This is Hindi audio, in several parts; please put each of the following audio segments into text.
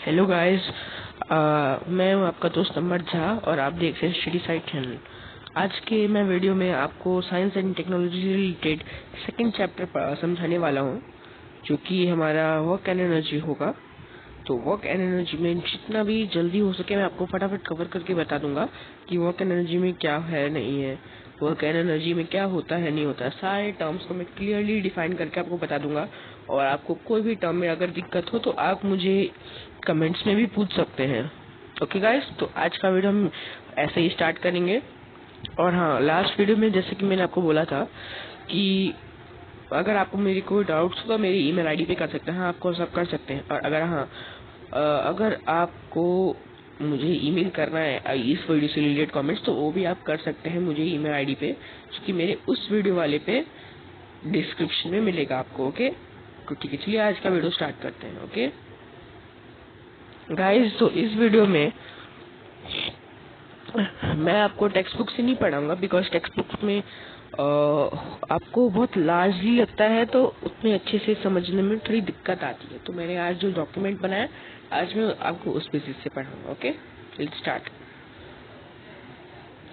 हेलो गाइस, मैं हूं आपका दोस्त अमर झा और आप देख रहे हैं स्टडी साइट चैनल। आज के मैं वीडियो में आपको साइंस एंड टेक्नोलॉजी से रिलेटेड सेकंड चैप्टर समझाने वाला हूं, जो कि हमारा वर्क एंड एनर्जी होगा। तो वर्क एंड एनर्जी में जितना भी जल्दी हो सके मैं आपको फटाफट कवर करके बता दूंगा कि वर्क एंड एनर्जी में क्या है नहीं है, वर्क एंड एनर्जी में क्या होता है नहीं होता। सारे टर्म्स को मैं क्लियरली डिफाइन करके आपको बता दूंगा। और आपको कोई भी टर्म में अगर दिक्कत हो तो आप मुझे कमेंट्स में भी पूछ सकते हैं। ओके गाइस, तो आज का वीडियो हम ऐसे ही स्टार्ट करेंगे। और हाँ, लास्ट वीडियो में जैसे कि मैंने आपको बोला था कि अगर आपको मेरी कोई डाउट्स हो तो मेरी ईमेल आईडी पे कर सकते हैं। हाँ, आपको सब कर सकते हैं। और अगर आपको मुझे ईमेल करना है इस वीडियो से रिलेटेड कमेंट्स, तो वो भी आप कर सकते हैं मुझे ईमेल आईडी पे, जो कि मेरे उस वीडियो वाले पे डिस्क्रिप्शन में मिलेगा आपको। ओके, तो ठीक है, चलिए आज का वीडियो स्टार्ट करते हैं। ओके गाइस, तो इस वीडियो में मैं आपको टेक्स्ट बुक से नहीं पढ़ाऊंगा, बिकॉज टेक्स्ट बुक में आपको बहुत लार्जली लगता है, तो उतने अच्छे से समझने में थोड़ी दिक्कत आती है। तो मैंने आज जो डॉक्यूमेंट बनाया, आज मैं आपको उस बेसिस से पढ़ाऊंगा। Okay, let's start.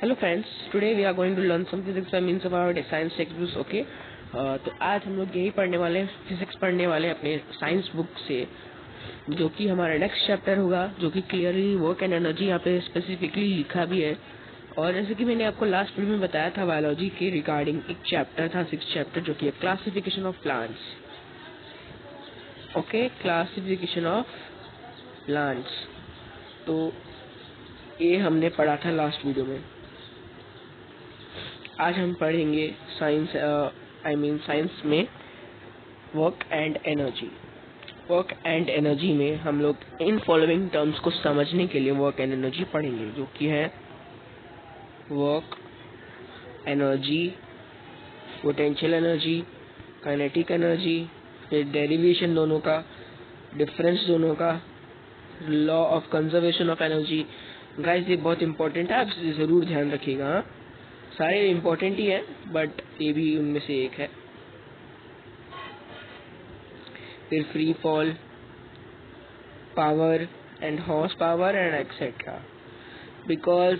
Hello friends, today we are going to learn some physics by means of our science text books. Okay, तो आज हम लोग यही पढ़ने वाले हैं, फिजिक्स पढ़ने वाले हैं अपने साइंस बुक से, जो कि हमारा नेक्स्ट चैप्टर होगा, जो कि क्लियरली वर्क एंड एनर्जी यहाँ पे स्पेसिफिकली लिखा भी है। और जैसे कि मैंने आपको लास्ट वीडियो में बताया था, बायोलॉजी के रिगार्डिंग एक चैप्टर था, 6th चैप्टर, जो कि है classification of plants. Okay, classification of plants, तो ये हमने पढ़ा था लास्ट वीडियो में। आज हम पढ़ेंगे साइंस साइंस में work and energy. Work and energy में हम लोग इन फॉलोइंग टर्म्स को समझने के लिए वर्क एंड एनर्जी पढ़ेंगे, जो कि है work energy, potential energy, kinetic energy, फिर डेरिवेशन दोनों का, डिफरेंस दोनों का, law of conservation of energy. Guys, ये बहुत इंपॉर्टेंट है, आप इसे जरूर ध्यान रखिएगा। हाँ, सारे इंपॉर्टेंट ही है, बट ये भी उनमें से एक है। फिर free fall, power and horse power and etcetera. Because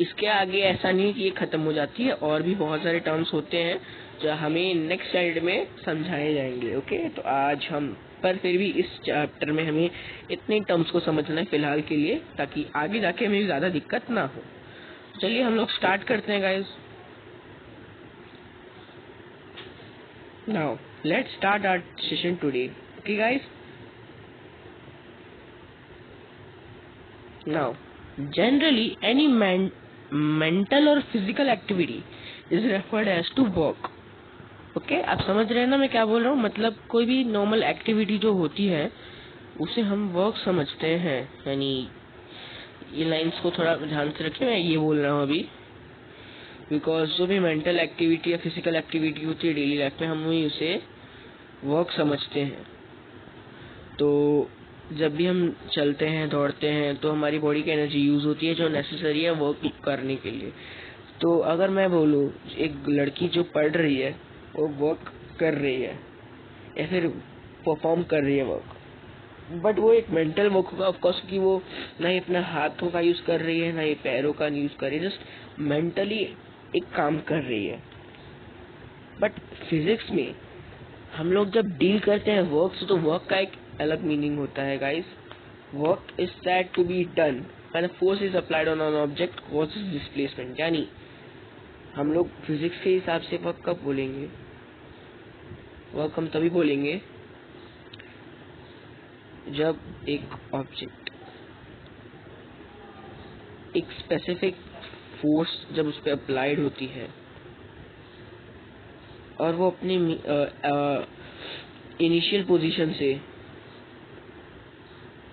इसके आगे ऐसा नहीं कि ये खत्म हो जाती है, और भी बहुत सारे टर्म्स होते हैं जो हमें नेक्स्ट स्लाइड में समझाए जाएंगे। ओके, तो आज हम पर फिर भी इस चैप्टर में हमें इतने टर्म्स को समझना है फिलहाल के लिए, ताकि आगे जाके हमें ज्यादा दिक्कत ना हो। चलिए हम लोग स्टार्ट करते हैं guys. Now let's start our session today. Okay guys, now generally any mental or physical activity is referred as to work. Okay, आप समझ रहे हैं ना मैं क्या बोल रहा हूँ? मतलब कोई भी नॉर्मल एक्टिविटी जो होती है उसे हम वर्क समझते हैं। यानी ये लाइंस को थोड़ा ध्यान से रखिए, मैं ये बोल रहा हूँ अभी, बिकॉज जो भी मेंटल एक्टिविटी या फिजिकल एक्टिविटी होती है डेली लाइफ में, हम वही उसे वर्क समझते हैं। तो जब भी हम चलते हैं, दौड़ते हैं, तो हमारी बॉडी की एनर्जी यूज होती है, जो नेसेसरी है वर्क करने के लिए। तो अगर मैं बोलूँ एक लड़की जो पढ़ रही है वो वर्क कर रही है या फिर परफॉर्म कर रही है वर्क, बट वो एक मेंटल वर्क होगा ऑफकोर्स, कि वो ना ही अपना हाथों का यूज कर रही है ना ही पैरों का यूज कर रही है, जस्ट मेंटली एक काम कर रही है। बट फिजिक्स में हम लोग जब डील करते हैं वर्क से, तो वर्क का एक अलग मीनिंग होता है guys. Work is that to be done when force is applied on an object causes displacement. यानी हम लोग फिजिक्स के हिसाब से वर्क कब बोलेंगे? वर्क हम तभी बोलेंगे जब एक ऑब्जेक्ट एक स्पेसिफिक फोर्स जब उस पर अप्लाइड होती है और वो अपनी इनिशियल पोजीशन से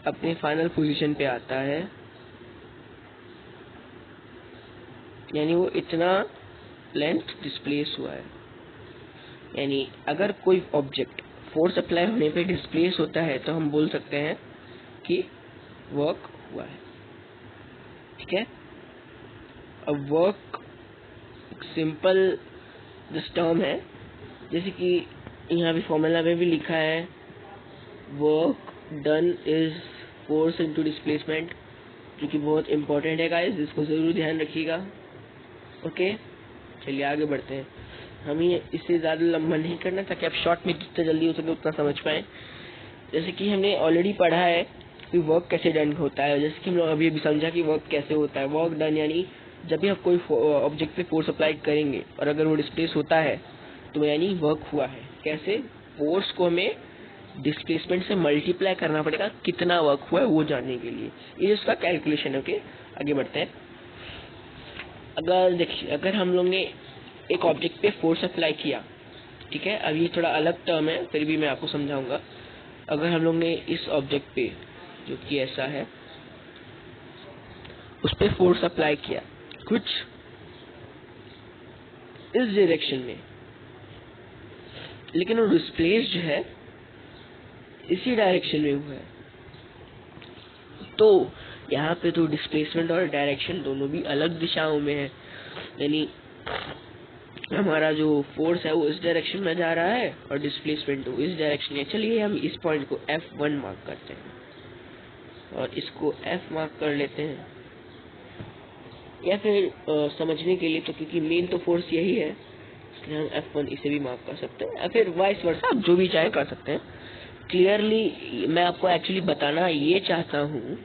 अपने फाइनल पोजीशन पे आता है, यानी वो इतना लेंथ डिस्प्लेस हुआ है। यानी अगर कोई ऑब्जेक्ट फोर्स अप्लाई होने पे डिस्प्लेस होता है तो हम बोल सकते हैं कि वर्क हुआ है। ठीक है, अब वर्क एक सिंपल दिस टर्म है, जैसे कि यहाँ भी फॉर्मूला में भी लिखा है, work done is force into displacement, जो कि बहुत इंपॉर्टेंट है गाइस, इसको ज़रूर ध्यान रखिएगा। ओके, चलिए आगे बढ़ते हैं। हमें इससे ज़्यादा लंबा नहीं करना, ताकि आप शॉर्ट में जितना जल्दी हो सके उतना समझ पाएँ। जैसे कि हमने ऑलरेडी पढ़ा है कि वर्क कैसे डन होता है, जैसे कि हम लोग अभी समझा कि वर्क कैसे होता है। वर्क डन यानी जब भी आप कोई ऑब्जेक्ट पे फोर्स अप्लाई करेंगे और अगर वो डिस्प्लेस होता है तो यानी वर्क हुआ है। कैसे? फोर्स को हमें डिस्प्लेसमेंट से मल्टीप्लाई करना पड़ेगा कितना वर्क हुआ है वो जानने के लिए, ये उसका कैलकुलेशन है। ओके, आगे बढ़ते हैं। अगर देखिए, अगर हम लोग ने एक ऑब्जेक्ट पे फोर्स अप्लाई किया, ठीक है, अब ये थोड़ा अलग टर्म है, फिर भी मैं आपको समझाऊंगा। अगर हम लोग ने इस ऑब्जेक्ट पे, जो कि ऐसा है, उस पे फोर्स अप्लाई किया कुछ इस डायरेक्शन में, लेकिन वो डिस्प्लेस जो है इसी डायरेक्शन में हुआ है, तो यहाँ पे तो डिस्प्लेसमेंट और डायरेक्शन दोनों भी अलग दिशाओं में है। यानी हमारा जो फोर्स है वो इस डायरेक्शन में जा रहा है और डिस्प्लेसमेंट तो इस डायरेक्शन में। चलिए हम इस पॉइंट को F1 मार्क करते हैं और इसको F मार्क कर लेते हैं, या फिर समझने के लिए, तो क्योंकि मेन तो फोर्स यही है इसलिए हम F1 इसे भी मार्क कर सकते हैं, या फिर वाइस वर्सा, आप जो भी चाहे कर सकते हैं। क्लियरली मैं आपको एक्चुअली बताना ये चाहता हूँ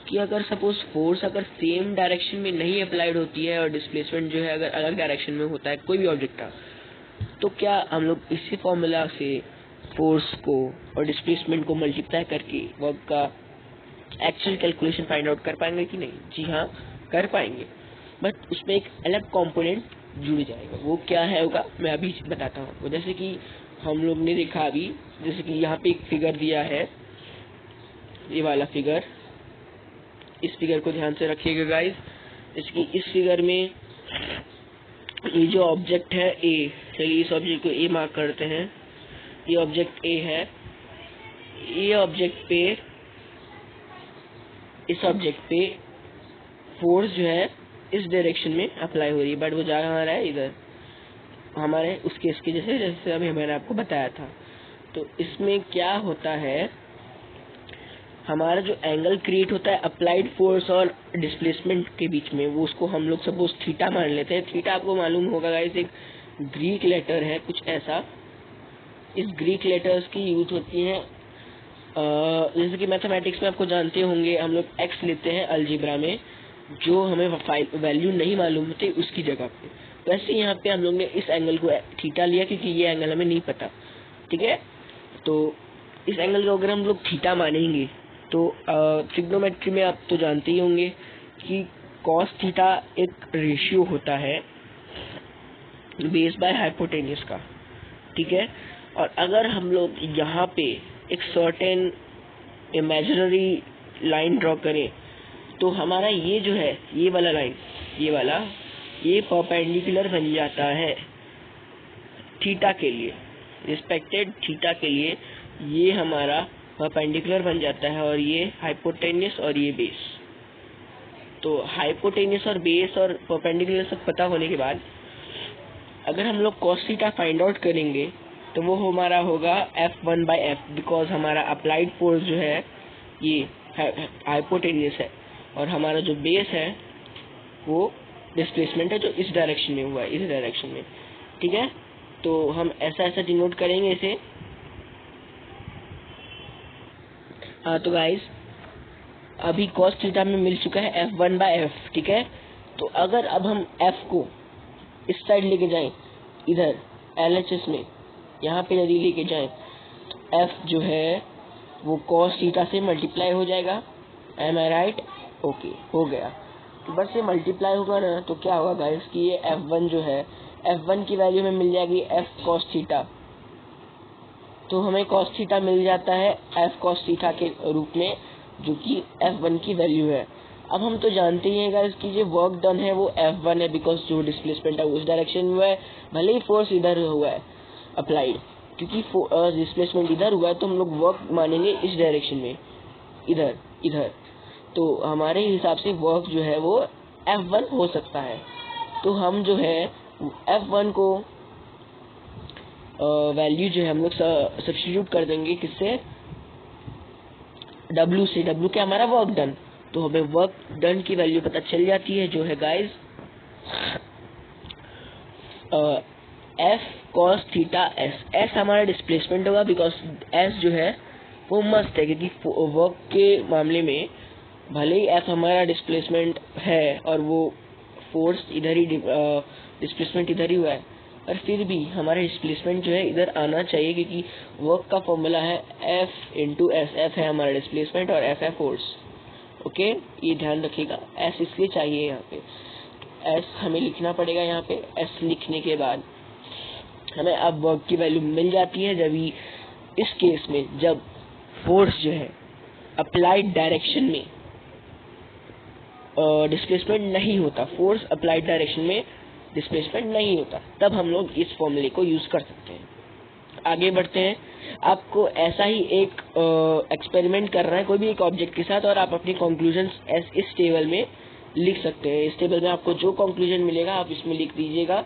कि अगर सपोज फोर्स अगर सेम डायरेक्शन में नहीं अप्लाइड होती है और डिस्प्लेसमेंट जो है अगर अलग डायरेक्शन में होता है कोई भी ऑब्जेक्ट का, तो क्या हम लोग इसी फॉर्मूला से फोर्स को और डिस्प्लेसमेंट को मल्टीप्लाई करके वर्क का एक्चुअल कैलकुलेशन फाइंड आउट कर पाएंगे कि नहीं? जी हाँ, कर पाएंगे, बट उसमें एक अलग कंपोनेंट जुड़ जाएगा। वो क्या है होगा मैं अभी बताता हूँ। जैसे कि हम लोग ने देखा अभी, जैसे कि यहाँ पे एक फिगर दिया है, ये वाला फिगर, इस फिगर को ध्यान से रखिएगा गाइस। जैसे कि इस फिगर में ये जो ऑब्जेक्ट है ए, चलिए इस ऑब्जेक्ट को ए मार्क करते हैं। ये ऑब्जेक्ट ए है, ये ऑब्जेक्ट पे, इस ऑब्जेक्ट पे फोर्स जो है इस डायरेक्शन में अप्लाई हो रही है, बट वो जा रहा है इधर, हमारे उस केस के जैसे जैसे अभी मैंने आपको बताया था। तो इसमें क्या होता है, हमारा जो एंगल क्रिएट होता है अप्लाइड फोर्स और डिस्प्लेसमेंट के बीच में, वो उसको हम लोग सपोज थीटा मान लेते हैं। थीटा आपको मालूम होगा गाइस, एक ग्रीक लेटर है कुछ ऐसा। इस ग्रीक लेटर्स की यूज होती है जैसे कि मैथमेटिक्स में आपको जानते होंगे, हम लोग एक्स लेते हैं अलजेब्रा में, जो हमें वैल्यू नहीं मालूम होती उसकी जगह पे। वैसे यहाँ पे हम लोग ने इस एंगल को थीटा लिया क्योंकि ये एंगल हमें नहीं पता, ठीक है। तो इस एंगल को अगर हम लोग थीटा मानेंगे तो ट्रिग्नोमेट्री में आप तो जानते ही होंगे कि कॉस थीटा एक रेशियो होता है बेस बाय हाइपोटेन्यूज का, ठीक है। और अगर हम लोग यहाँ पे एक सर्टेन इमेजिनरी लाइन ड्रॉ करें तो हमारा ये जो है, ये वाला लाइन, ये परपेंडिकुलर बन जाता है थीटा के लिए, रिस्पेक्टेड थीटा के लिए ये हमारा परपेंडिकुलर बन जाता है, और ये हाइपोटेन्यूस और ये बेस। तो हाइपोटेन्यूस और बेस और परपेंडिकुलर सब पता होने के बाद अगर हम लोग कॉस थीटा फाइंड आउट करेंगे तो वो हमारा होगा F1 by F, बिकॉज हमारा अप्लाइड फोर्स जो है ये हाइपोटेन्यूस है और हमारा जो बेस है वो डिस्प्लेसमेंट है जो इस डायरेक्शन में हुआ है, इस डायरेक्शन में, ठीक है। तो हम ऐसा डिनोट करेंगे इसे। हाँ तो गाइस अभी cos थीटा में मिल चुका है F1 by F, ठीक है। तो अगर अब हम F को इस साइड लेके जाएं, इधर LHS में यहाँ पे यदि लेके जाएं तो F जो है वो cos थीटा से मल्टीप्लाई हो जाएगा। एम आई राइट? ओके, हो गया। तो बस ये मल्टीप्लाई होगा ना तो क्या होगा गाइस कि ये F1 जो है, F1 की वैल्यू में मिल जाएगी F cos थीटा, तो हमें cos थीटा मिल जाता है F cos थीटा के रूप में, जो कि F1 की वैल्यू है। अब हम तो जानते ही हैं गाइस कि जो वर्क डन है वो F1 है, बिकॉज जो डिस्प्लेसमेंट है उस डायरेक्शन में हुआ है, भले ही फोर्स इधर हुआ है अप्लाइड, क्योंकि डिस्प्लेसमेंट इधर हुआ है तो हम लोग वर्क मानेंगे इस डायरेक्शन में, इधर। तो हमारे हिसाब से वर्क जो है वो F1 हो सकता है। तो हम जो है F1 को वैल्यू जो है हम लोग सब्स्टिट्यूट कर देंगे किससे, W से, W क्या हमारा वर्क डन, तो हमें वर्क डन की वैल्यू पता चल जाती है जो है guys F cos theta S। S हमारा डिस्प्लेसमेंट होगा बिकॉज S जो है वो मस्त है, क्योंकि वर्क के मामले में भले ही F हमारा डिस्प्लेसमेंट है और वो फोर्स इधर ही डिस्प्लेसमेंट इधर ही हुआ है, पर फिर भी हमारा डिस्प्लेसमेंट जो है इधर आना चाहिए, क्योंकि वर्क का फॉर्मूला है F इंटू S। F है हमारा डिस्प्लेसमेंट और F है फोर्स। ओके, ये ध्यान रखिएगा, S इसलिए चाहिए यहाँ पे, S हमें लिखना पड़ेगा यहाँ पे। S लिखने के बाद हमें अब वर्क की वैल्यू मिल जाती है। जब इस केस में जब फोर्स जो है अप्लाइड डायरेक्शन में डिस्प्लेसमेंट नहीं होता, फोर्स अप्लाइड डायरेक्शन में डिस्प्लेसमेंट नहीं होता, तब हम लोग इस फॉर्मूले को यूज कर सकते हैं। आगे बढ़ते हैं। आपको ऐसा ही एक एक्सपेरिमेंट करना है कोई भी एक ऑब्जेक्ट के साथ, और आप अपनी कंक्लूजन्स इस टेबल में लिख सकते हैं। इस टेबल में आपको जो कंक्लूजन मिलेगा आप इसमें लिख दीजिएगा,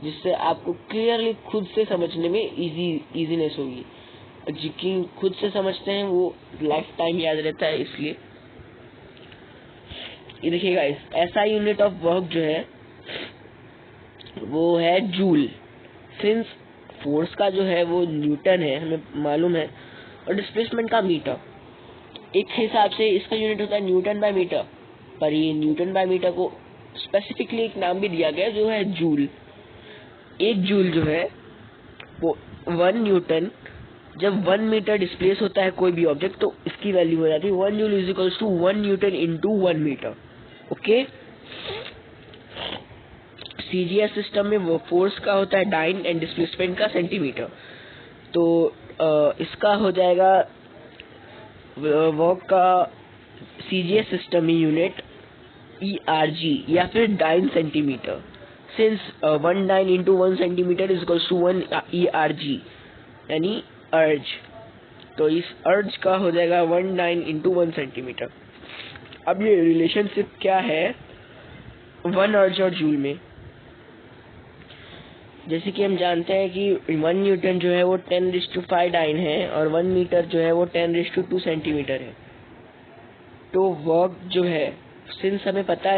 जिससे आपको क्लियरली खुद से समझने में इजीनेस होगी। जिसकी खुद से समझते हैं वो लाइफ टाइम याद रहता है, इसलिए ये देखिएगा। ऐसा यूनिट ऑफ वर्क जो है वो है जूल। सिंस फोर्स का जो है वो न्यूटन है, हमें मालूम है, और डिस्प्लेसमेंट का मीटर, एक हिसाब से इसका यूनिट होता है न्यूटन बाय मीटर, पर ये न्यूटन बाय मीटर को स्पेसिफिकली एक नाम भी दिया गया जो है जूल। एक जूल जो है वो 1 न्यूटन, जब 1 मीटर डिस्प्लेस होता है कोई भी ऑब्जेक्ट, तो इसकी वैल्यू हो जाती है 1 joule is equals to 1 newton into 1 metre. Okay, CGS system में वो फोर्स का होता है डाइन एंड डिस्प्लेसमेंट का सेंटीमीटर, तो इसका हो जाएगा वर्क का सीजीएस सिस्टम में यूनिट ERG या फिर dyne centimetre. Since 1 dyne into 1 centimetre is equals to 1 ERG यानी अर्ज, तो इस अर्ज का हो जाएगा 1 डाइन इंटू 1 सेंटीमीटर। अब ये रिलेशनशिप क्या है 1 अर्ज और जूल में, जैसे कि हम जानते हैं कि 1 न्यूटन जो है वो 10⁵ डाइन है और 1 मीटर जो है वो 10⁵2 सेंटीमीटर है। तो वर्क जो है, सिंस हमें पता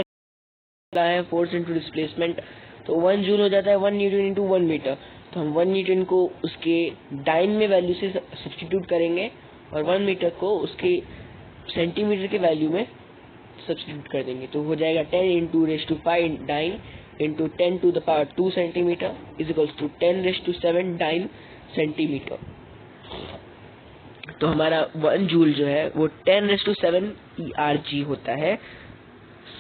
है फोर्स इंटू डिस्प्लेसमेंट, तो 1 जूल हो जाता है 1 न्यूटन इंटू 1 मीटर, तो हम 1 न्यूटन को उसके डाइन में वैल्यू से सब्स्टिट्यूट करेंगे और 1 मीटर को उसके सेंटीमीटर के वैल्यू में सब्स्टिट्यूट कर देंगे, तो हो जाएगा 10 into 5 dyne into 10 to the power 2 centimetre is equals to 10⁷ dyne centimetre. तो हमारा 1 जूल जो है वो 10⁷ ERG होता है।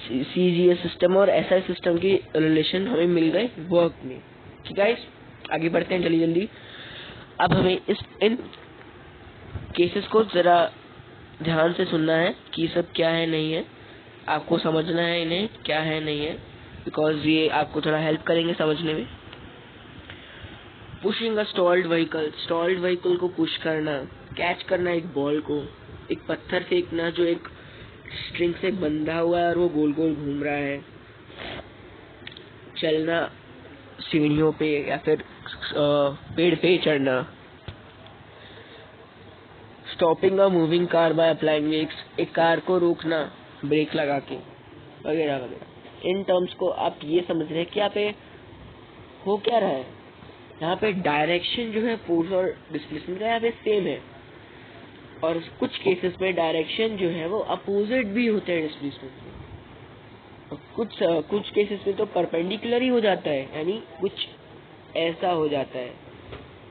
सीजीएस सिस्टम और एसआई सिस्टम की रिलेशन हमें मिल गए वर्क में। ठीक है, आगे बढ़ते हैं जल्दी जल्दी। अब हमें इन केसेस को जरा ध्यान से सुनना है कि सब क्या है नहीं है, आपको समझना है इन्हें क्या है नहीं है, बिकॉज ये आपको थोड़ा हेल्प करेंगे समझने में। Pushing a stalled vehicle, stalled vehicle को पुश करना, कैच करना एक बॉल को, एक पत्थर फेंकना जो एक स्ट्रिंग से बंधा हुआ है और वो गोल गोल घूम रहा है, चलना सीढ़ियों पे या फिर पेड़ पे चढ़ना, stopping a moving car by applying brakes, एक कार को रोकना ब्रेक लगा के, वगैरह वगैरह। इन टर्म्स को आप ये समझ रहे हैं कि यहाँ पे हो क्या रहा है, यहाँ पे डायरेक्शन जो है फोर्स और डिस्प्लेसमेंट का यहाँ पे सेम है, और कुछ केसेस में डायरेक्शन जो है वो अपोजिट भी होते हैं डिस्प्लेसमेंट में, कुछ केसेस में तो परपेंडिकुलर ही हो जाता है, यानी कुछ ऐसा हो जाता है।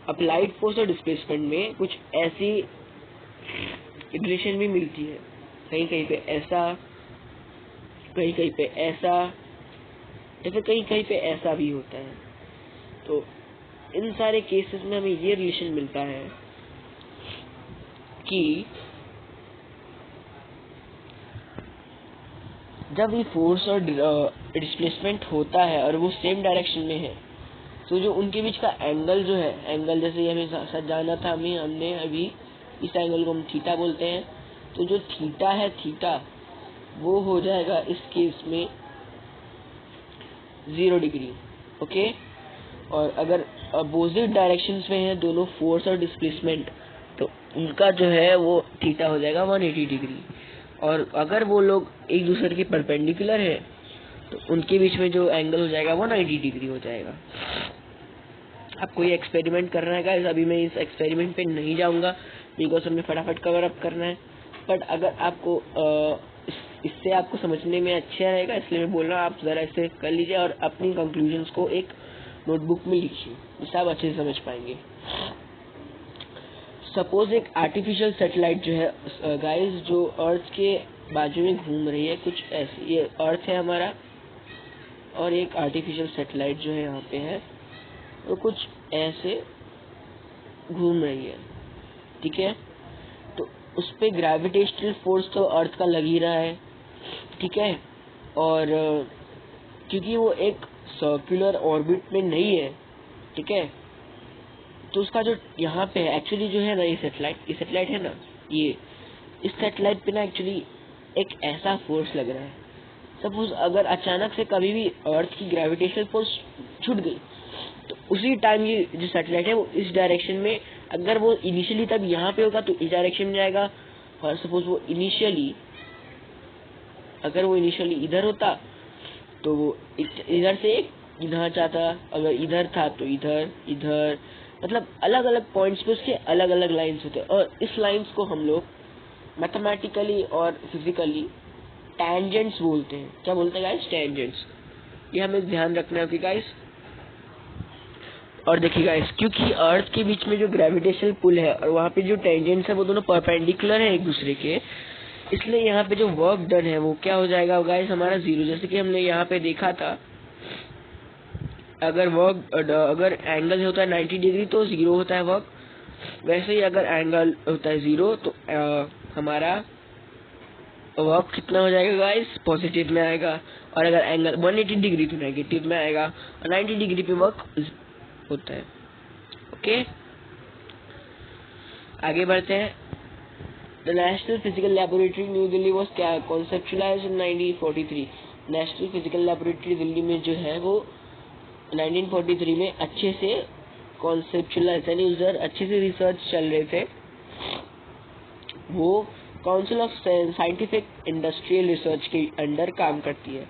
अप्लाइड फोर्स और डिस्प्लेसमेंट में कुछ ऐसी रिलेशन भी मिलती है, कहीं कहीं पे ऐसा, कहीं कहीं पे ऐसा, या फिर कहीं कहीं पे ऐसा भी होता है। तो इन सारे केसेस में हमें ये रिलेशन मिलता है कि जब भी फोर्स और डिस्प्लेसमेंट होता है और वो सेम डायरेक्शन में है, तो जो उनके बीच का एंगल जो है, एंगल जैसे हमें सच जाना था, हमने अभी इस एंगल को हम थीटा बोलते हैं, तो जो थीटा है थीटा वो हो जाएगा इस केस में 0 डिग्री। ओके, और अगर अपोजिट डायरेक्शंस में है दोनों फोर्स और डिस्प्लेसमेंट, तो उनका जो है वो थीटा हो जाएगा 180 डिग्री, और अगर वो लोग एक दूसरे के परपेंडिकुलर है तो उनके बीच में जो एंगल हो जाएगा 180 डिग्री हो जाएगा। आपको ये एक्सपेरिमेंट करना है गाइस, अभी मैं इस एक्सपेरिमेंट पे नहीं जाऊंगा बिकॉज हमें फटाफट कवर अप करना है, बट अगर आपको इससे आपको समझने में अच्छा रहेगा इसलिए मैं बोल रहा हूँ आप जरा इसे कर लीजिए और अपनी कंक्लूजन्स को एक नोटबुक में लिखिए, जिससे आप अच्छे से समझ पाएंगे। सपोज एक आर्टिफिशियल सैटेलाइट जो है गाइस, जो अर्थ के बाजू में घूम रही है, कुछ ऐसी, ये अर्थ है हमारा और एक आर्टिफिशियल सैटेलाइट जो है यहाँ पे है, वो कुछ ऐसे घूम रही है, ठीक है। तो उस पे ग्रेविटेशनल फोर्स तो अर्थ का लग ही रहा है, ठीक है, और क्योंकि वो एक सर्कुलर ऑर्बिट में नहीं है, ठीक है, तो उसका जो यहाँ पे है एक्चुअली जो है ना, ये सैटेलाइट है ना, ये इस सैटेलाइट पे ना एक्चुअली एक ऐसा फोर्स लग रहा है। सपोज अगर अचानक से कभी भी अर्थ की ग्रेविटेशनल फोर्स छूट गई तो उसी टाइम ये जो सैटेलाइट है वो इस डायरेक्शन में, अगर वो इनिशियली तब यहाँ पे होगा तो इस डायरेक्शन में जाएगा, और सपोज वो इनिशियली इधर होता तो वो इधर से इधर जाता, अगर इधर था तो इधर, मतलब अलग अलग पॉइंट्स पे उसके अलग अलग लाइंस होते हैं, और इस लाइंस को हम लोग मैथमेटिकली और फिजिकली टैंजेंट्स बोलते हैं। क्या बोलते हैं गाइस? टैंजेंट्स। ये हमें ध्यान रखना है गाइस। और देखिए गाइस, क्योंकि अर्थ के बीच में जो ग्रेविटेशनल पुल है और वहाँ पे जो टेंजेंट्स है वो दोनों परपेंडिकुलर है एक दूसरे के, इसलिए यहाँ पे जो वर्क डन है वो क्या हो जाएगा गाइस, हमारा जीरो। जैसे कि हमने यहाँ पे देखा था, अगर एंगल होता है 90 डिग्री तो जीरो होता है वर्क, वैसे ही अगर एंगल होता है जीरो तो हमारा वर्क कितना हो जाएगा गाइस, पॉजिटिव में आएगा, और अगर एंगल 180 डिग्री तो नेगेटिव में आएगा, और 90 डिग्री पे वर्क होता है। ओके, आगे बढ़ते हैं। The National Physical Laboratory New Delhi was conceptualised in 1943। National Physical Laboratory Delhi में जो है वो 1943 में अच्छे से कॉन्सेप्चुअलाइज, यानी उधर अच्छे से रिसर्च चल रहे थे। वो council of scientific industrial research के अंडर काम करती है,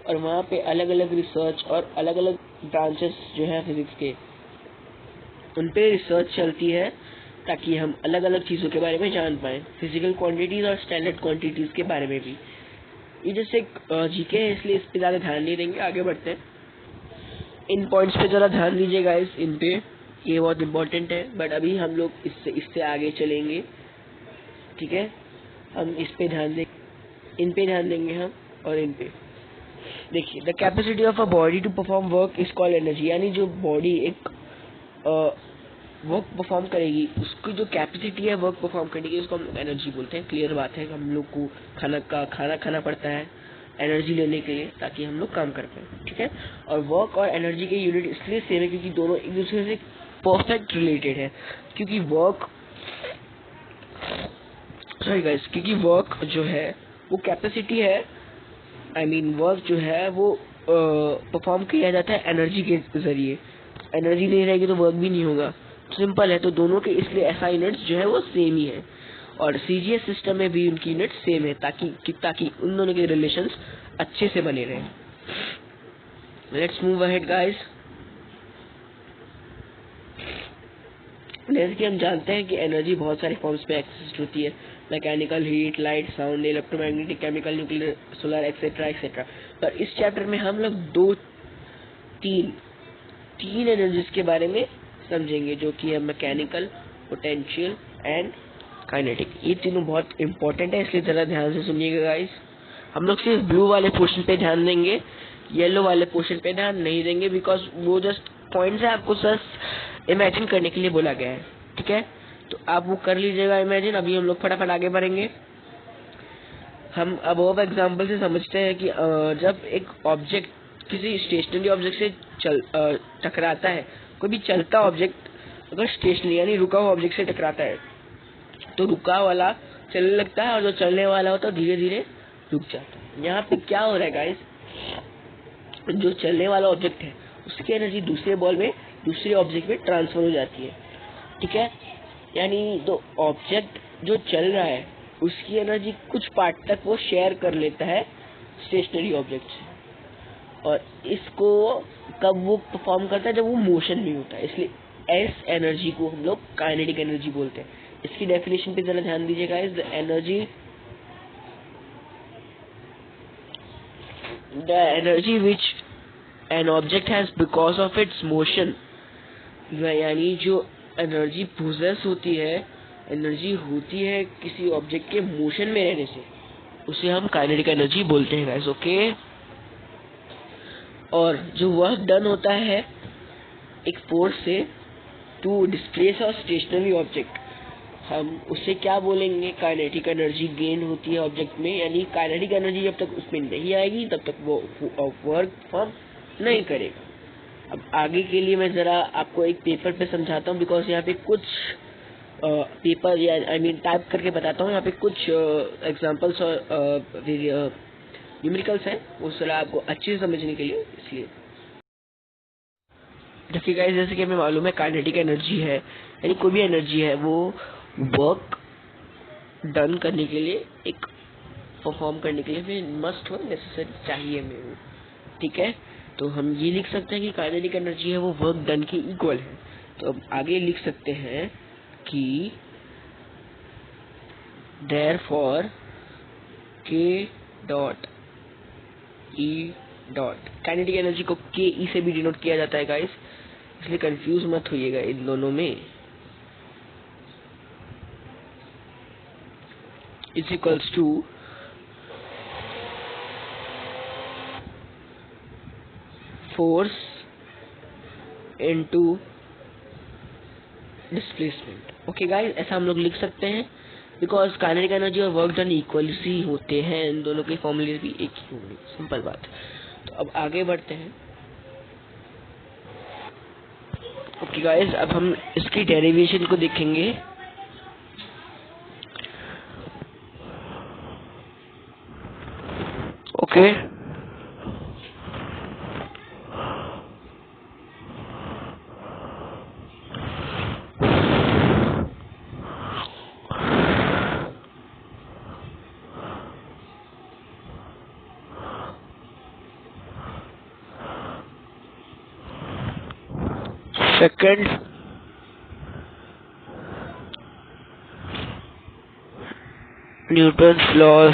और वहाँ पे अलग अलग रिसर्च और अलग अलग ब्रांचेस जो है फिजिक्स के, उन पे रिसर्च चलती है ताकि हम अलग अलग चीज़ों के बारे में जान पाएं, फिजिकल क्वांटिटीज और स्टैंडर्ड क्वांटिटीज के बारे में भी। ये जैसे जीके है इसलिए इस पे ज़्यादा ध्यान नहीं देंगे, आगे बढ़ते हैं। इन पॉइंट्स पे ज़रा ध्यान दीजिए गाइस, इन पे ये बहुत इंपॉर्टेंट है, बट अभी हम लोग इससे आगे चलेंगे, ठीक है। हम इस पे ध्यान देंगे, इन पे ध्यान देंगे हम, और इन पे देखिए। The capacity of a body to perform work is called energy, यानी जो बॉडी एक वर्क परफॉर्म करेगी, उसकी जो कैपेसिटी है वर्क परफॉर्म करने की, उसको हम एनर्जी बोलते हैं। क्लियर बात है, हम लोग को खाना खाना पड़ता है एनर्जी लेने के लिए, ताकि हम लोग काम कर पाए, ठीक है। और वर्क और एनर्जी के यूनिट इसलिए सेम है क्योंकि दोनों एक दूसरे से परफेक्ट रिलेटेड है, क्योंकि वर्क जो है वो कैपेसिटी है, वर्क जो है वो परफॉर्म किया जाता है एनर्जी के जरिए। एनर्जी नहीं रहेगी तो वर्क भी नहीं होगा, सिंपल है। तो दोनों के इसलिए ऐसा यूनिट्स जो है वो सेम ही है, और सीजीएस सिस्टम में भी उनकी यूनिट सेम है, ताकि उन दोनों के रिलेशंस अच्छे से बने रहें। Let's move ahead guys. जैसे कि हम जानते हैं कि एनर्जी बहुत सारे फॉर्म्स में एक्सिस्ट होती है, mechanical, heat, light, sound, electromagnetic, chemical, nuclear, solar, etcetera etcetera. पर इस चैप्टर में हम लोग तीन एनर्जीज के बारे में समझेंगे, जो कि है मैकेनिकल, पोटेंशियल एंड काइनेटिक। ये तीनों बहुत इंपॉर्टेंट है, इसलिए जरा ध्यान से सुनिएगा गाइस। हम लोग सिर्फ ब्लू वाले पोर्शन पे ध्यान देंगे, येलो वाले पोर्शन पे ध्यान नहीं देंगे, बिकॉज वो जस्ट पॉइंट्स है, आपको जस्ट इमेजिन करने के लिए बोला गया है, ठीक है। तो आप वो कर लीजिएगा इमेजिन। अभी हम लोग फटाफट आगे बढ़ेंगे। हम अब एग्जाम्पल से समझते हैं कि जब एक ऑब्जेक्ट किसी स्टेशनरी ऑब्जेक्ट से टकराता है, कोई भी चलता ऑब्जेक्ट अगर स्टेशनरी यानी रुका हुआ ऑब्जेक्ट से टकराता है, तो रुका वाला चलने लगता है और जो चलने वाला होता है धीरे धीरे रुक जाता है। यहाँ पे क्या हो रहा है गाइस, जो चलने वाला ऑब्जेक्ट है उसकी एनर्जी दूसरे बॉल में, दूसरे ऑब्जेक्ट में ट्रांसफर हो जाती है, ठीक है। यानी तो ऑब्जेक्ट जो चल रहा है उसकी एनर्जी कुछ पार्ट तक वो शेयर कर लेता है स्टेशनरी ऑब्जेक्ट से, और इसको कब वो परफॉर्म करता है, जब वो मोशन में होता है। इसलिए एस एनर्जी को हम लोग काइनेटिक एनर्जी बोलते हैं। इसकी डेफिनेशन पे जरा ध्यान दीजिएगा। Is the energy which an object has because of its motion, यानी जो एनर्जी पोजेस होती है, एनर्जी होती है किसी ऑब्जेक्ट के मोशन में रहने से, उसे हम काइनेटिक एनर्जी बोलते हैं गाइस। ओके, और जो वर्क डन होता है एक फोर्स से टू डिस्प्लेस और स्टेशनरी ऑब्जेक्ट, हम उसे क्या बोलेंगे, काइनेटिक एनर्जी गेन होती है ऑब्जेक्ट में। यानी काइनेटिक एनर्जी जब तक उसमें नहीं आएगी तब तक वो वर्क परफॉर्म नहीं करेगा। अब आगे के लिए मैं जरा आपको एक पेपर पे समझाता हूँ, बिकॉज यहाँ पे कुछ पेपर या टाइप करके बताता हूँ। यहाँ पे कुछ एग्जांपल्स और न्यूमेरिकल्स हैं, वो जरा आपको अच्छे से समझने के लिए। इसलिए देखिए गाइस, जैसे कि हमें मालूम है काइनेटिक एनर्जी है, यानी कोई भी एनर्जी है वो वर्क डन करने के लिए, एक परफॉर्म करने के लिए फिर मस्ट हो, नेसेसरी चाहिए हमें वो। ठीक है, तो हम ये लिख सकते हैं कि काइनेटिक एनर्जी है वो वर्क डन के इक्वल है। तो अब आगे लिख सकते हैं कि देयरफॉर के dot E dot, kinetic energy को के ई से भी डिनोट किया जाता है गाइस, इसलिए कंफ्यूज मत होइएगा इन दोनों में। Is equals to force into displacement. Okay guys, ऐसा हम लोग लिख सकते हैं, बिकॉज काइनेटिक एनर्जी और वर्क डन इक्वल ही होते हैं, इन दोनों के फॉर्मूले भी एक ही होंगे। सिंपल बात। तो अब आगे बढ़ते हैं। ओके गाइस, अब हम इसकी डेरिवेशन को देखेंगे। Okay, second Newton's laws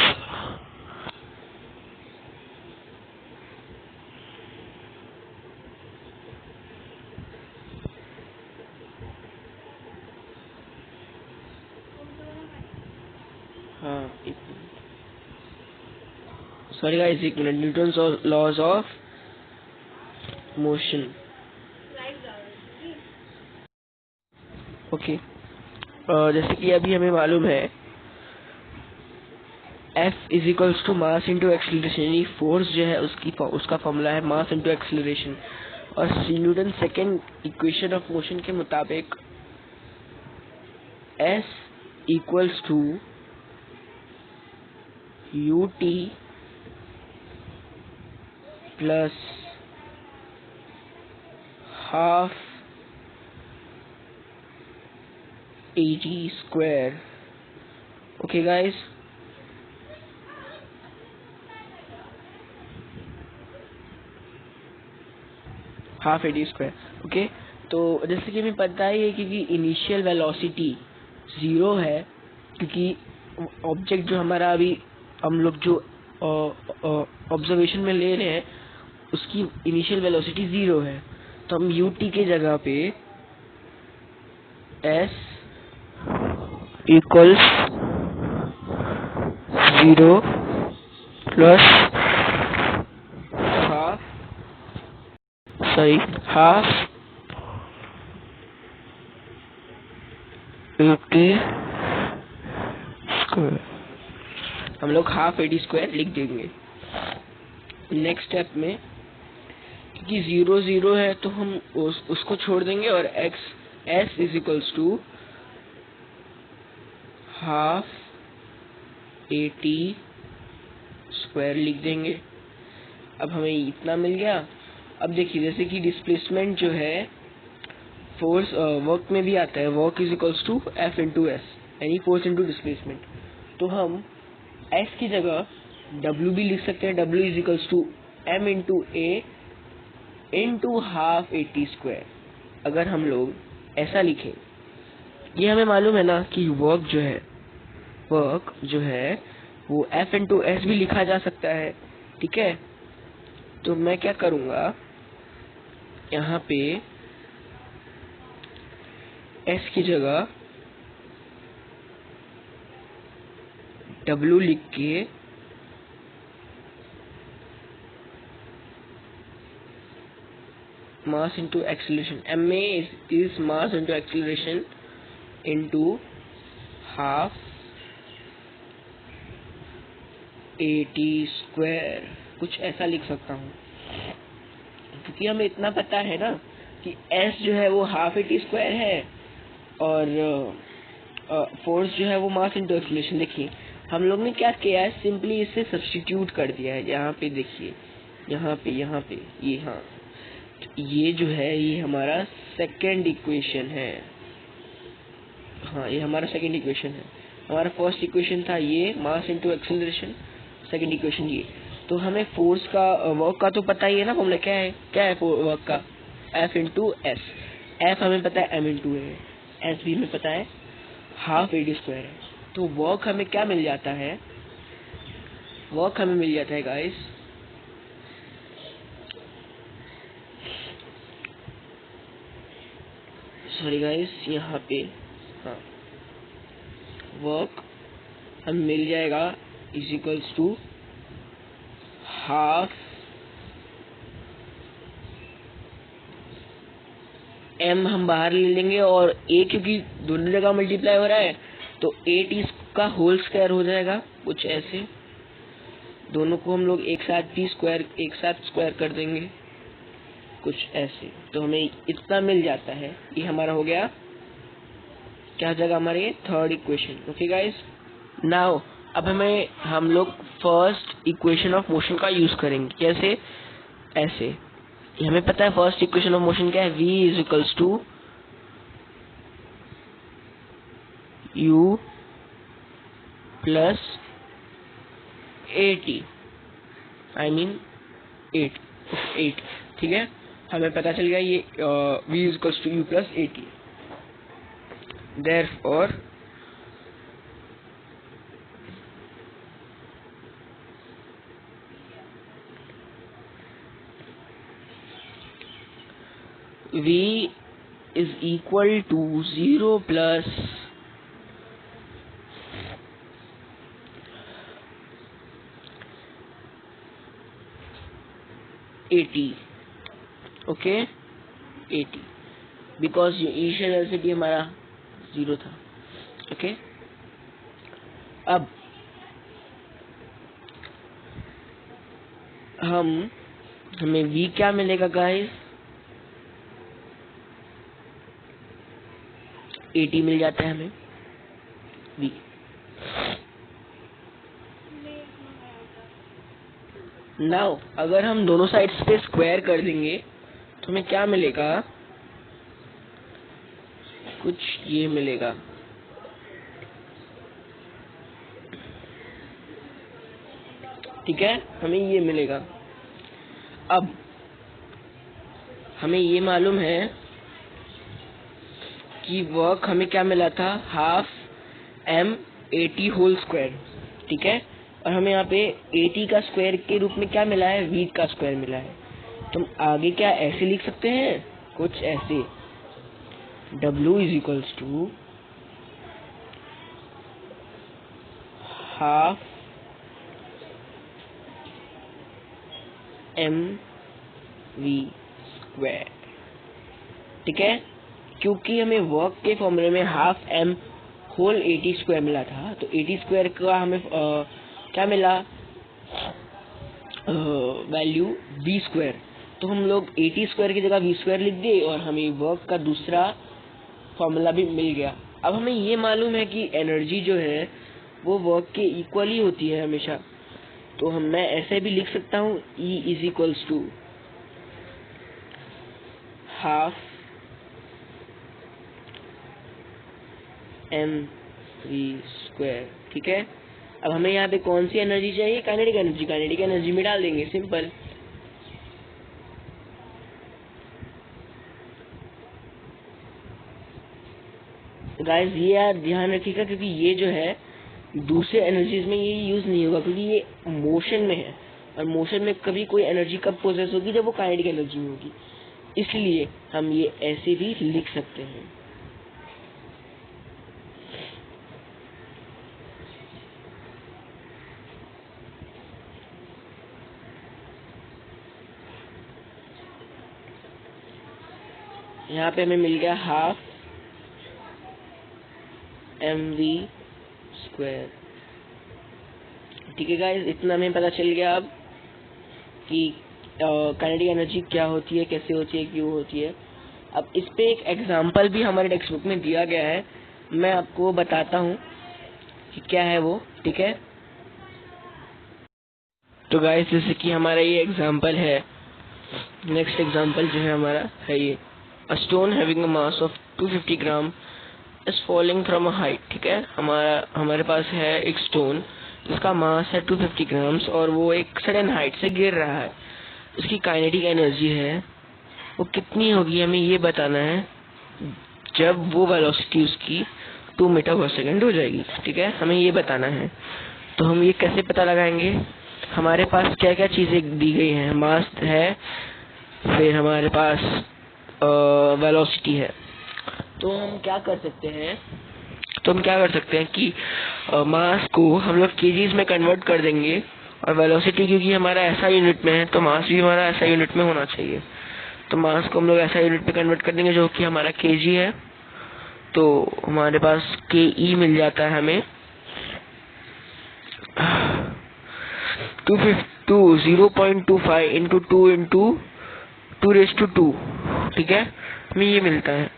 sorry guys, एक minute, Newton's laws of motion. Okay, जैसे कि अभी हमें मालूम है F is equals to mass into acceleration, यानी फोर्स जो है उसका फॉर्मूला है मास इंटू एक्सीलरेशन। और Newton second equation of motion के मुताबिक S equals to ut plus half at square. Okay guys, half at square. Okay, तो जैसे कि हमें पता है कि इनिशियल वेलोसिटी 0 है, क्योंकि ऑब्जेक्ट जो हमारा अभी हम लोग जो ऑब्जर्वेशन में ले रहे हैं उसकी इनिशियल वेलोसिटी 0 है। तो हम ut के जगह पे s equals 0 plus half at square, हम लोग हाफ at स्क्वायर लिख देंगे। नेक्स्ट स्टेप में क्योंकि 0 0 है तो हम उसको छोड़ देंगे और s is equals to half at square लिख देंगे। अब हमें इतना मिल गया। अब देखिए, जैसे कि डिस्प्लेसमेंट जो है फोर्स वर्क में भी आता है, work is equals to F into S, यानी फोर्स इंटू डिस्प्लेसमेंट। तो हम एस की जगह डब्ल्यू भी लिख सकते हैं, W is equals to M into A into half A T square. अगर हम लोग ऐसा लिखें, ये हमें मालूम है ना कि वर्क जो है वो एफ इंटू एस भी लिखा जा सकता है, ठीक है। तो मैं क्या करूँगा, यहाँ पे एस की जगह डब्ल्यू लिख के mass into acceleration, M A is mass into acceleration into half A T square, कुछ ऐसा लिख सकता हूँ। क्योंकि हमें इतना पता है ना कि एस जो है वो हाफ ए टी स्क्वायर है और फोर्स जो है वो मास इंटू एक्सीलरेशन। देखिए हम लोग ने क्या किया है, सिंपली इसे सब्स्टिट्यूट कर दिया है। यहाँ पे देखिए, यहाँ पे ये, हाँ, तो ये जो है ये हमारा सेकेंड इक्वेशन है। हाँ, ये हमारा सेकेंड इक्वेशन है। हमारा फर्स्ट इक्वेशन था ये मास इंटू एक्सीलरेशन, सेकेंड इक्वेशन ये। तो हमें फोर्स का वर्क का तो पता ही है ना, फॉर्मूला क्या है वर्क का, एफ इंटू एस। एफ हमें पता है एम इंटू ए, एस भी हमें पता है हाफ ए डी स्क्वायर है। तो वर्क हमें क्या मिल जाता है, वर्क हमें मिल जाता है गाइस, सॉरी गाइस, यहाँ पे हाँ, वर्क हमें मिल जाएगा is equals to half M हम बाहर ले लेंगे और ए क्योंकि दोनों जगह मल्टीप्लाई हो रहा है तो ए टी का होल स्क्वायर हो जाएगा, कुछ ऐसे। दोनों को हम लोग एक साथ स्क्वायर कर देंगे, कुछ ऐसे। तो हमें इतना मिल जाता है। ये हमारा हो गया, क्या जगह हमारे third equation. Okay guys, now अब हम लोग फर्स्ट इक्वेशन ऑफ मोशन का यूज करेंगे। कैसे? ऐसे। हमें पता है फर्स्ट इक्वेशन ऑफ मोशन क्या है, v is equals to u plus A T, I mean 8, ठीक है। हमें पता चल गया ये v is equals to u plus A T. Therefore v is equal to 0 plus AT, okay, AT, because initial velocity हमारा 0 था। ओके, अब हमें v क्या मिलेगा गाइस, AT मिल जाता है हमें v। नाउ अगर हम दोनों साइड्स पे स्क्वायर कर देंगे तो हमें क्या मिलेगा, कुछ ये मिलेगा, ठीक है, हमें ये मिलेगा। अब हमें ये मालूम है कि वर्क हमें क्या मिला था, half M A T whole square, ठीक है। और हमें यहाँ पे ए टी का स्क्वायर के रूप में क्या मिला है, वी का स्क्वायर मिला है। तो हम आगे क्या ऐसे लिख सकते हैं, कुछ ऐसे, W is equals to half M V square, ठीक है। क्योंकि हमें वर्क के फॉर्मूले में half M whole A T square मिला था, तो ए टी स्क्वायर का हमें क्या मिला, वैल्यू वी स्क्वायर। तो हम लोग ए टी स्क्वायर की जगह वी स्क्वायर लिख दिए और हमें वर्क का दूसरा फॉर्मूला भी मिल गया। अब हमें ये मालूम है कि एनर्जी जो है वो वर्क के इक्वल ही होती है हमेशा। तो मैं ऐसे भी लिख सकता हूँ, E is equals to half mv²। ठीक है, अब हमें यहाँ पे कौन सी एनर्जी चाहिए? Kinetic energy. काइनेटिक एनर्जी में डाल देंगे, सिंपल। गाइस ये यार ध्यान रखिएगा, क्योंकि ये जो है दूसरे एनर्जीज में ये यूज नहीं होगा, क्योंकि ये मोशन में है, और मोशन में कभी कोई एनर्जी कब पोजेस होगी? जब वो काइनेटिक एनर्जी में होगी। इसलिए हम ये ऐसे भी लिख सकते हैं। यहाँ पे हमें मिल गया हाफ mv²। ठीक है गाइस, इतना हमें पता चल गया अब कि काइनेटिक एनर्जी क्या होती है, कैसे होती है, क्यों होती है। अब इस पे एक एग्जांपल भी हमारे टेक्स्ट बुक में दिया गया है, मैं आपको बताता हूँ कि क्या है वो। ठीक है, तो गाइस जैसे कि हमारा ये एग्जांपल है, नेक्स्ट एग्जांपल जो है हमारा है ये, a stone having a mass of 250 gram is falling from a height. ठीक है, हमारे पास है एक स्टोन जिसका मास है 250 ग्राम्स और वो एक सडन हाइट से गिर रहा है। उसकी काइनेटिक एनर्जी है वो कितनी होगी, हमें ये बताना है जब वो वेलोसिटी उसकी 2 मीटर पर सेकेंड हो जाएगी। ठीक है, हमें ये बताना है। तो हम ये कैसे पता लगाएंगे? हमारे पास क्या क्या चीजें दी गई हैं? मास है, फिर हमारे पास वेलोसिटी है। तो हम क्या कर सकते हैं कि मास को हम लोग केजीज में कन्वर्ट कर देंगे, और वेलोसिटी क्योंकि हमारा ऐसा यूनिट में है तो मास भी हमारा ऐसा यूनिट में होना चाहिए। तो मास को हम लोग ऐसा यूनिट में कन्वर्ट कर देंगे जो कि हमारा केजी है। तो हमारे पास के मिल जाता है हमें 0.25 इंटू 2 ठीक है, हमें ये मिलता है।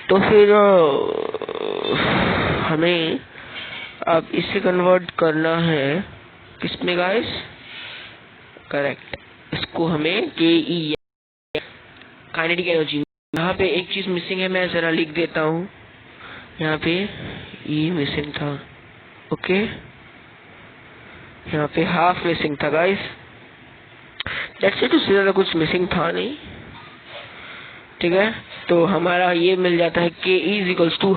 तो फिर हमें अब इसे कन्वर्ट करना है किसमें गाइस? करेक्ट, इसको हमें के काइनेटिक एनर्जी। यहाँ पे एक चीज मिसिंग है, मैं जरा लिख देता हूँ। यहाँ पे ये मिसिंग था, ओके, यहाँ पे हाफ मिसिंग था गाइस। दैट्स इट, उससे ज्यादा कुछ मिसिंग था नहीं। ठीक है, तो हमारा ये मिल जाता है K is equals to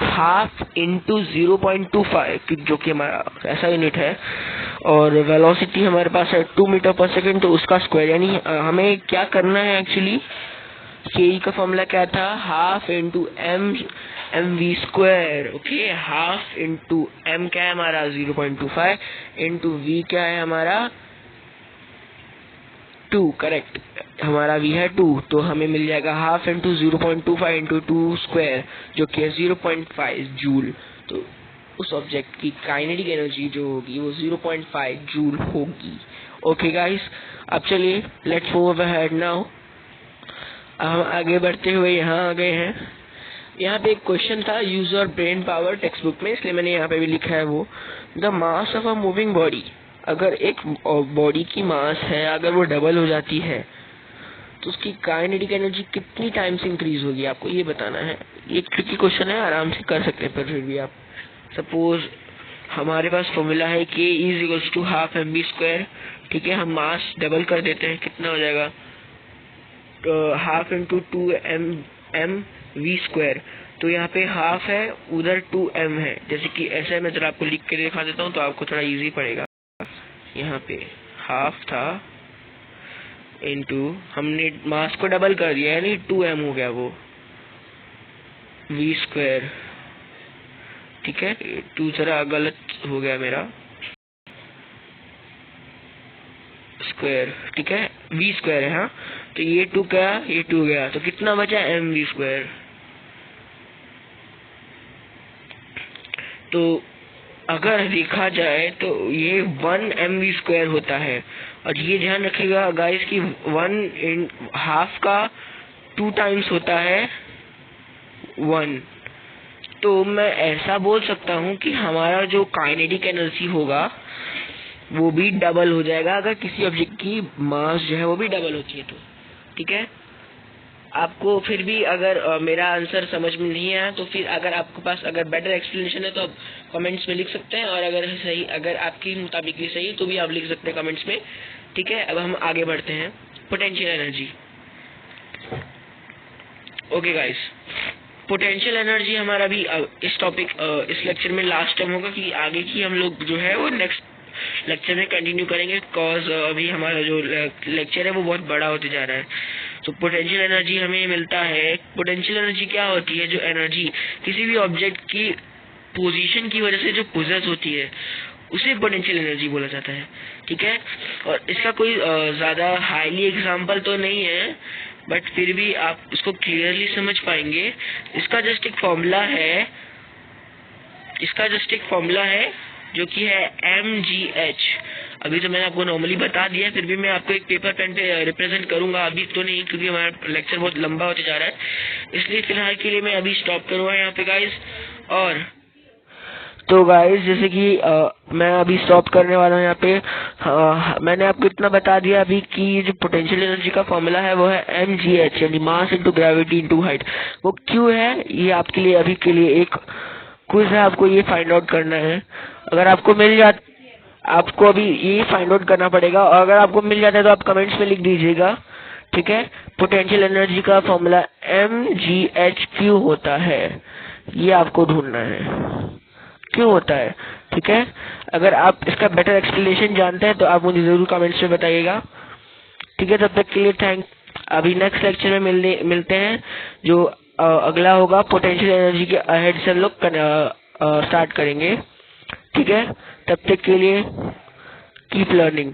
half into 0.25, जो कि हमारा ऐसा यूनिट है, और वेलोसिटी हमारे पास है 2 मीटर पर सेकेंड, तो उसका स्क्वायर। यानी हमें क्या करना है एक्चुअली, के का फॉर्मूला क्या था? Half into mv²। Okay, half into m क्या है हमारा? 0.25 इंटू v क्या है हमारा? 2। करेक्ट, हमारा v है 2, तो हमें मिल जाएगा हाफ इंटू 0.25 इंटू 2², जो कि है 0.5 जूल। तो उस ऑब्जेक्ट की काइनेटिक एनर्जी जो होगी वो 0.5 जूल होगी। ओके गाइस, अब चलिए लेट्स मूव अहेड नाउ। हम आगे बढ़ते हुए यहाँ आ गए हैं। यहाँ पे एक क्वेश्चन था, use your brain power, text book में, इसलिए मैंने यहाँ पे भी लिखा है वो, the mass of a moving body. अगर एक बॉडी की मास है, अगर वो डबल हो जाती है तो उसकी काइनेटिक एनर्जी कितनी टाइम्स इंक्रीज होगी, आपको ये बताना है। ये ट्रिकी क्वेश्चन है, आराम से कर सकते हैं, पर फिर भी आप सपोज हमारे पास फॉर्मूला है K is equals to half mv²। ठीक है, हम मास डबल कर देते हैं, कितना हो जाएगा? तो हाफ इंटू 2mv²। तो यहाँ पे हाफ है, उधर 2m है। जैसे कि ऐसे मैं जरा आपको लिख के दिखा देता हूँ तो आपको थोड़ा इजी पड़ेगा। यहाँ पे हाफ था इंटू हमने मास को डबल कर दिया, यानी 2m हो गया वो v²। ठीक है, 2 जरा गलत हो गया मेरा, स्क्वायर। ठीक है, v² है, हाँ, तो ये 2 गया, ये 2 गया, तो कितना बचा? mv²। तो अगर देखा जाए तो ये 1 mv² होता है, और ये ध्यान रखिएगा गाइस कि 1 हाफ का 2 टाइम्स होता है 1। तो मैं ऐसा बोल सकता हूँ कि हमारा जो काइनेटिक एनर्जी होगा वो भी डबल हो जाएगा, अगर किसी ऑब्जेक्ट की मास जो है वो भी डबल होती है तो। ठीक है, आपको फिर भी अगर मेरा आंसर समझ में नहीं आया तो फिर अगर आपके पास अगर बेटर एक्सप्लेनेशन है तो आप कमेंट्स में लिख सकते हैं, और अगर आपकी मुताबिक भी सही है तो भी आप लिख सकते हैं कमेंट्स में। ठीक है, अब हम आगे बढ़ते हैं। Potential energy. Okay guys, potential energy हमारा भी इस टॉपिक इस लेक्चर में लास्ट टाइम होगा, कि आगे की हम लोग जो है वो नेक्स्ट लेक्चर में कंटिन्यू करेंगे, बिकॉज अभी हमारा जो लेक्चर है वो बहुत बड़ा होते जा रहा है। तो पोटेंशियल एनर्जी हमें मिलता है। पोटेंशियल एनर्जी क्या होती है? जो एनर्जी किसी भी ऑब्जेक्ट की पोजीशन की वजह से जो पोजेस होती है उसे पोटेंशियल एनर्जी बोला जाता है। ठीक है, और इसका कोई ज्यादा हाईली एग्जाम्पल तो नहीं है, बट फिर भी आप इसको क्लियरली समझ पाएंगे। इसका जस्ट एक फॉर्मूला है जो कि है mgh। अभी तो मैंने आपको नॉर्मली बता दिया, फिर भी मैं आपको एक पेपर पेन पे रिप्रेजेंट करूंगा, अभी तो नहीं, क्योंकि हमारा लेक्चर बहुत लंबा होते जा रहा है, इसलिए फिलहाल के लिए मैं अभी स्टॉप करूंगा यहाँ पे गाइस। और तो गाइस, जैसे कि मैं अभी स्टॉप करने वाला हूँ यहाँ पे। मैंने आपको इतना बता दिया अभी कि जो पोटेंशियल एनर्जी का फॉर्मूला है वो है mgh, यानी mass into gravity into height. वो क्यों है, ये आपके लिए अभी के लिए एक क्विज है, आपको ये फाइंड आउट करना है। अगर आपको मिल जाता, आपको अभी ये फाइंड आउट करना पड़ेगा, और अगर आपको मिल जाता है तो आप कमेंट्स में लिख दीजिएगा। ठीक है, पोटेंशियल एनर्जी का फॉर्मूला mgh क्यों होता है, ये आपको ढूंढना है, क्यों होता है। ठीक है, अगर आप इसका बेटर एक्सप्लेनेशन जानते हैं तो आप मुझे जरूर कमेंट्स में बताइएगा। ठीक है, तब तक के लिए थैंक। अभी नेक्स्ट लेक्चर में मिलते हैं, जो अगला होगा पोटेंशियल एनर्जी के अहेड से हम लोग स्टार्ट करेंगे। ठीक है, तब तक के लिए कीप लर्निंग।